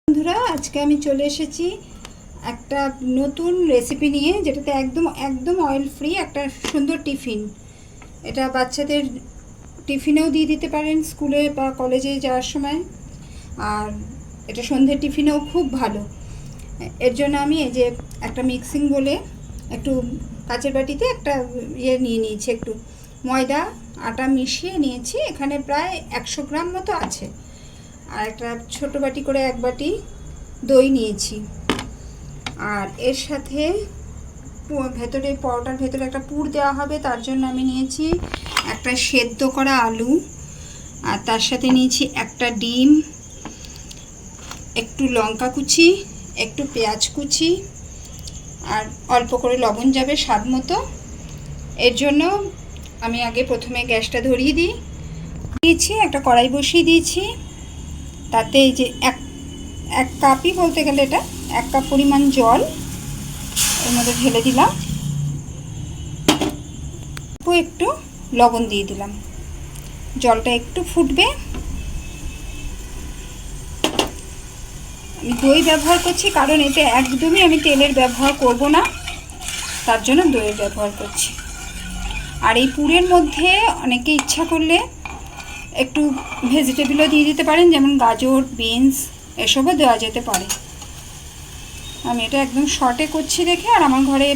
বন্ধুরা, আজকে আমি চলে এসেছি একটা নতুন রেসিপি নিয়ে, যেটাতে একদম অয়েল ফ্রি একটা সুন্দর টিফিন। এটা বাচ্চাদের টিফিনেও দিয়ে দিতে পারেন স্কুলে বা কলেজে যাওয়ার সময়, আর এটা সন্ধ্যের টিফিনেও খুব ভালো। এর জন্য আমি এই যে একটা মিক্সিং বলে একটু কাচের বাটিতে একটা নিয়ে নিয়েছি, একটু ময়দা আটা মিশিয়ে নিয়েছি। এখানে প্রায় 100 গ্রাম মতো আছে। আর একটা ছোট বাটি করে 1 বাটি দই নিয়েছি। আর এর সাথে ভেতরে পরোটার ভেতরে একটা পুর দেওয়া হবে, তার জন্য আমি নিয়েছি একটা সেদ্ধ করা আলু, আর তার সাথে নিয়েছি একটা ডিম, একটু লঙ্কা কুচি, একটু পেঁয়াজ কুচি, আর অল্প করে লবণ যাবে স্বাদ মতো। এর জন্য আমি আগে প্রথমে গ্যাসটা ধরিয়ে দিয়েছি, একটা কড়াই বসিয়ে দিয়েছি। তাতে এই যে এক কাপই বলতে গেলে এটা 1 কাপ পরিমাণ জল এর মধ্যে ঢেলে দিলাম, একটু লবণ দিয়ে দিলাম। জলটা একটু ফুটবে। আমি দই ব্যবহার করছি কারণ এতে একদমই আমি তেলের ব্যবহার করব না, তার জন্য দইয়ের ব্যবহার করছি। আর এই পুরের মধ্যে অনেকে ইচ্ছা করলে একটু ভেজিটেবলও দিয়ে দিতে পারেন, যেমন গাজর, বিনস এসবও দেওয়া যেতে পারে। আমি এটা একদম শর্টে করছি দেখে, আর আমার ঘরে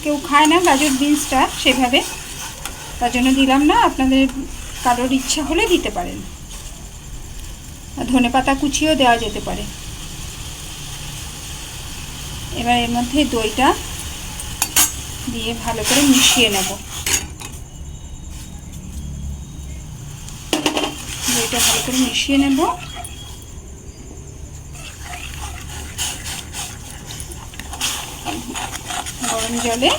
কেউ খায় না গাজর বিনসটা সেভাবে, তার জন্য দিলাম না। আপনাদের কারোর ইচ্ছা হলে দিতে পারেন। ধনেপাতা কুচিও দেওয়া যেতে পারে। এবার এর মধ্যে দইটা দিয়ে ভালো করে মিশিয়ে নেব। দইটা ভালো করে মিশিয়ে নেব। গরম জলে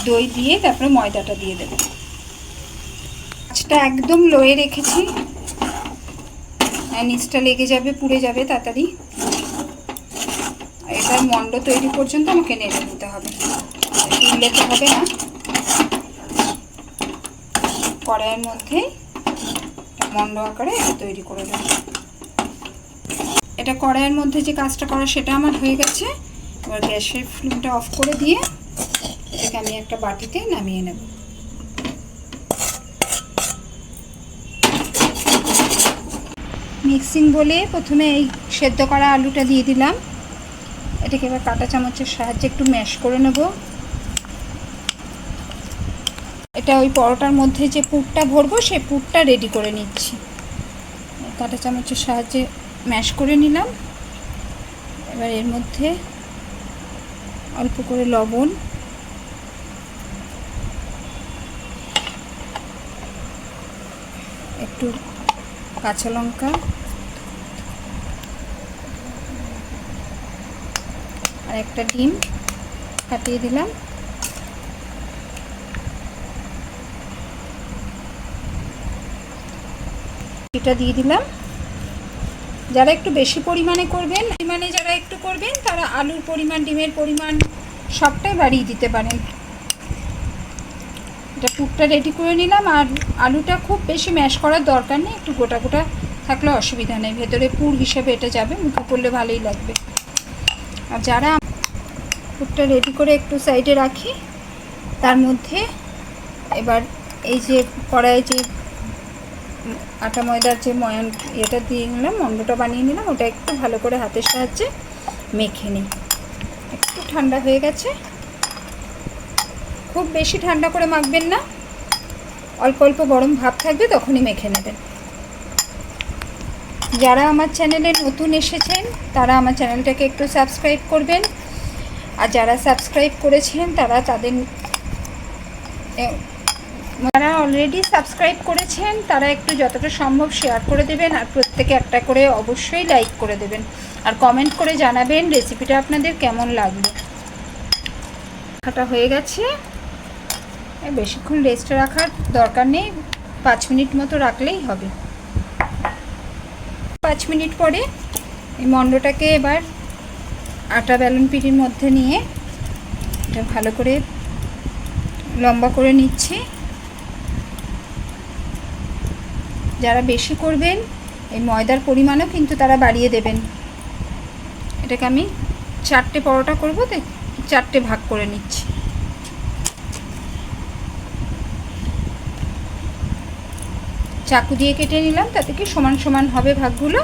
দই দিয়ে তারপরে ময়দাটা দিয়ে দেব। আঁচটা একদম লোয়ে রেখেছি, নিচটা লেগে যাবে, পুড়ে যাবে তাড়াতাড়ি। এটার মন্ড তৈরি পর্যন্ত আমাকে নেড়ে নিতে হবে, তুললে তো হবে না। কড়াইয়ের মধ্যে মন্ড আকারে এটা তৈরি করে দেব। এটা কড়াইয়ের মধ্যে যে কাজটা করা সেটা আমার হয়ে গেছে। এবার গ্যাসের ফ্লেমটা অফ করে দিয়ে এটাকে আমি একটা বাটিতে নামিয়ে নেব। মিক্সিং বলে প্রথমে এই সেদ্ধ করা আলুটা দিয়ে দিলাম। এটাকে এবার কাঁটা চামচের সাহায্যে একটু ম্যাশ করে নেব। এটা ওই পরোটার মধ্যে যে পুরটা ভরবো সেই পুরটা রেডি করে নিচ্ছি। কাঁটা চামচের সাহায্যে ম্যাশ করে নিলাম। এবার এর মধ্যে অল্প করে লবণ, একটু কাঁচা লঙ্কা, আর একটা ডিম ফাটিয়ে দিলাম। এটা দিয়ে দিলাম। যারা একটু বেশি পরিমাণে করবেন, যারা একটু করবেন তারা আলুর পরিমাণ, ডিমের পরিমাণ সবটাই বাড়িয়ে দিতে পারেন। এটা পুরটা রেডি করে নিলাম। আর আলুটা খুব বেশি ম্যাশ করার দরকার নেই, একটু গোটা গোটা থাকলে অসুবিধা নেই। ভেতরে পুর হিসেবে এটা যাবে, মুখে করলে ভালোই লাগবে। আর যারা পুরটা রেডি করে একটু সাইডে রাখি, তার মধ্যে এবার এই যে কড়াইয়ে যে আটা ময়দার যে এটা দিয়ে নিলাম, মন্ডটা বানিয়ে নিলাম, ওটা একটু ভালো করে হাতের সাহায্যে মেখে নিই। একটু ঠান্ডা হয়ে গেছে, খুব বেশি ঠান্ডা করে মাখবেন না, অল্প অল্প গরম ভাব থাকবে, তখনই মেখে নেবেন। যারা আমার চ্যানেলে নতুন এসেছেন তারা আমার চ্যানেলটাকে একটু সাবস্ক্রাইব করবেন। আর যারা সাবস্ক্রাইব করেছেন যারা অলরেডি সাবস্ক্রাইব করেছেন তারা একটু যতটা সম্ভব শেয়ার করে দেবেন, আর প্রত্যেকে একটা করে অবশ্যই লাইক করে দেবেন, আর কমেন্ট করে জানাবেন রেসিপিটা আপনাদের কেমন লাগলো। খাটা হয়ে গেছে, বেশিক্ষণ রেস্টে রাখার দরকার নেই, 5 মিনিট মতো রাখলেই হবে। 5 মিনিট পরে এই মন্ডটাকে এবার আটা বেলুন পিঁড়ির মধ্যে নিয়ে এটা ভালো করে লম্বা করে নিচ্ছি। যারা বেশি করবেন এই ময়দার পরিমাণও কিন্তু তারা বাড়িয়ে দেবেন। এটাকে আমি 4টে পরোটা করব, তাই 4টে ভাগ করে নিচ্ছি। চাকু দিয়ে কেটে নিলাম, তাতে কি সমান সমান হবে ভাগগুলো।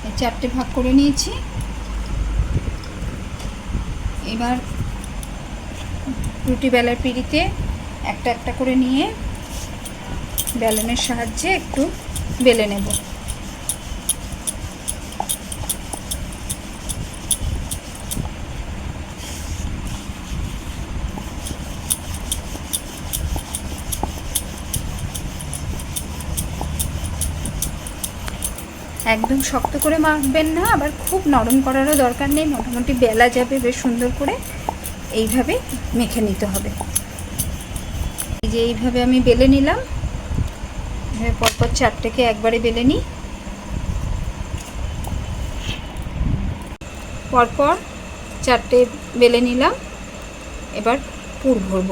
এই 4টে ভাগ করে নিয়েছি। এবার রুটি বেলার পিঁড়িতে একটা একটা করে নিয়ে বেলনের সাহায্যে একটু বেলে নেব। একদম শক্ত করে মাখবেন না, আবার খুব নরম করারও দরকার নেই, মোটামুটি বেলা যাবে বেশ সুন্দর করে। এইভাবে মেখে নিতে হবে। এই যে এইভাবে আমি বেলে নিলাম। এভাবে পরপর 4টেকে একবারে বেলে নিই। পরপর 4টে বেলে নিলাম। এবার পুর ভরব।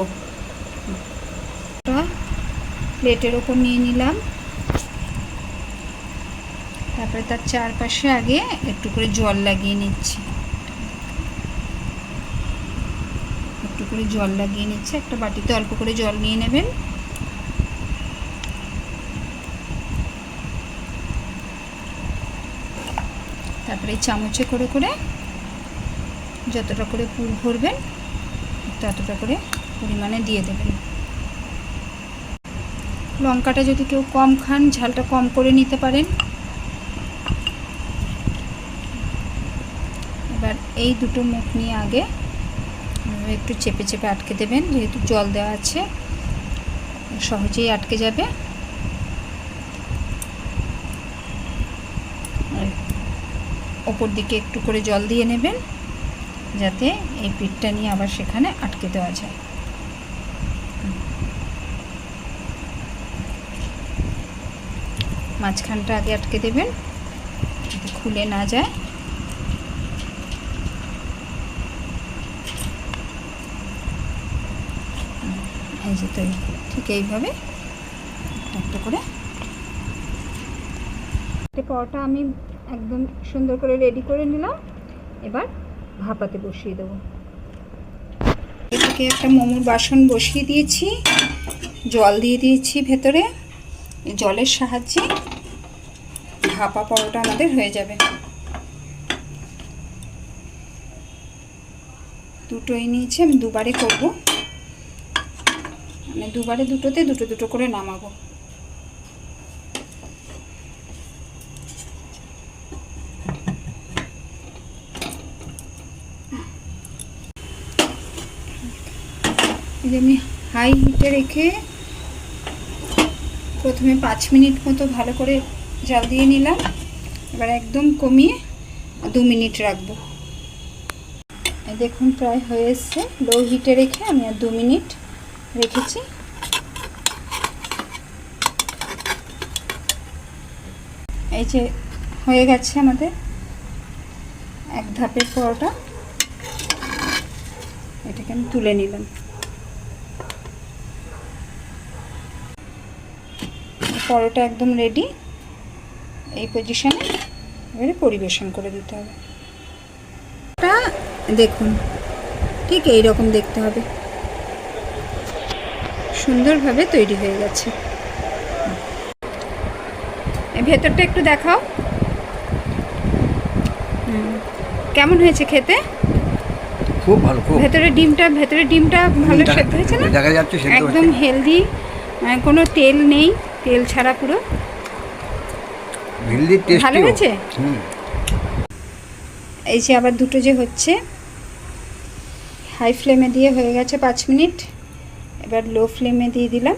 প্লেটের ওপর নিয়ে নিলাম। তারপরে তার চারপাশে আগে একটু করে জল লাগিয়ে নিচ্ছি। একটু করে জল লাগিয়ে নিচ্ছে। একটা বাটিতে অল্প করে জল নিয়ে নেবেন। তারপরে চামচে করে করে যতটা করে পুর ভরবেন ততটা করে পরিমাণে দিয়ে দেবেন। লঙ্কাটা যদি কেউ কম খান, ঝালটা কম করে নিতে পারেন। এবার এই দুটো মুখ নিয়ে আগে একটু চেপে চেপে আটকে দেবেন, যেহেতু জল দেওয়া আছে সহজেই আটকে যাবে। ওপর দিকে একটু করে জল দিয়ে নেবেন, যাতে এই পিঠটা নিয়ে আবার সেখানে আটকে দেওয়া যায়। মাঝখানটা আগে আটকে দেবেন, যাতে খুলে না যায়। এই যে তৈরি, ঠিক এইভাবে একটা করে পরোটা আমি একদম সুন্দর করে রেডি করে নিলাম। এবার ভাপাতে বসিয়ে দেবো। এদিকে একটা মোমোর বাসন বসিয়ে দিয়েছি, জল দিয়ে দিয়েছি ভেতরে। জলের সাহায্যে ভাপা পরোটা আমাদের হয়ে যাবে। দুটোই নিয়েছি, আমি দুবারে করব, মানে দুবারে দুটোতে দুটো দুটো করে নামাবো। আমি হাই হিটে রেখে প্রথমে 5 মিনিট মতো ভালো করে জাল দিয়ে নিলাম। এবার একদম কমিয়ে 2 মিনিট রাখবো। দেখুন প্রায় হয়ে এসছে। লো হিটে রেখে আমি আর 2 মিনিট রেখেছি। এই যে হয়ে গেছে আমাদের এক ধাপের পরোটা। এটাকে আমি তুলে নিলাম। পরোটা একদম রেডি। এই পজিশনে এবারে পরিবেশন করে দিতে হবে। দেখুন ঠিক এই রকম দেখতে হবে, সুন্দরভাবে তৈরি হয়ে গেছে। ভেতরটা একটু দেখাও, কেমন হয়েছে খেতে? খুব ভালো। ভেতরে ডিমটা ভালো সেদ্ধ হয়েছে না? দেখা যাচ্ছে একদম হেলদি, কোনো তেল নেই, তেল ছাড়া পুরো ভালো হয়েছে। এই যে আবার দুটো যে হচ্ছে, হাই ফ্লেমে দিয়ে হয়ে গেছে 5 মিনিট। এবার লো ফ্লেমে দিয়ে দিলাম,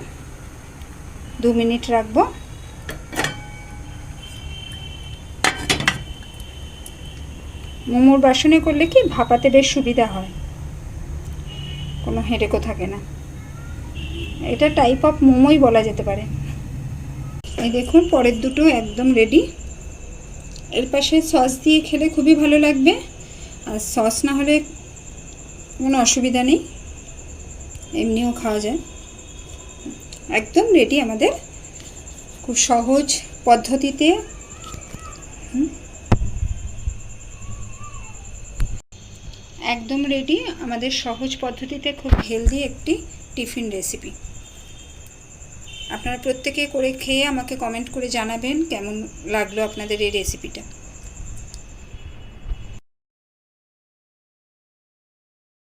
2 মিনিট রাখবো। মোমোর বাসনে করলে কি ভাপাতে বেশ সুবিধা হয়, কোনো হেডেকও থাকে না। এটা টাইপ অফ মোমোই বলা যেতে পারে। এই দেখুন পরের দুটো একদম রেডি। এর পাশে সস দিয়ে খেলে খুবই ভালো লাগবে, আর সস না হলে কোনো অসুবিধা নেই, এমনিও খাওয়া যায়। একদম রেডি আমাদের, খুব সহজ পদ্ধতিতে। একদম রেডি আমাদের সহজ পদ্ধতিতে খুব হেলদি একটি টিফিন রেসিপি। আপনারা প্রত্যেকে করে খেয়ে আমাকে কমেন্ট করে জানাবেন কেমন লাগলো আপনাদের এই রেসিপিটা।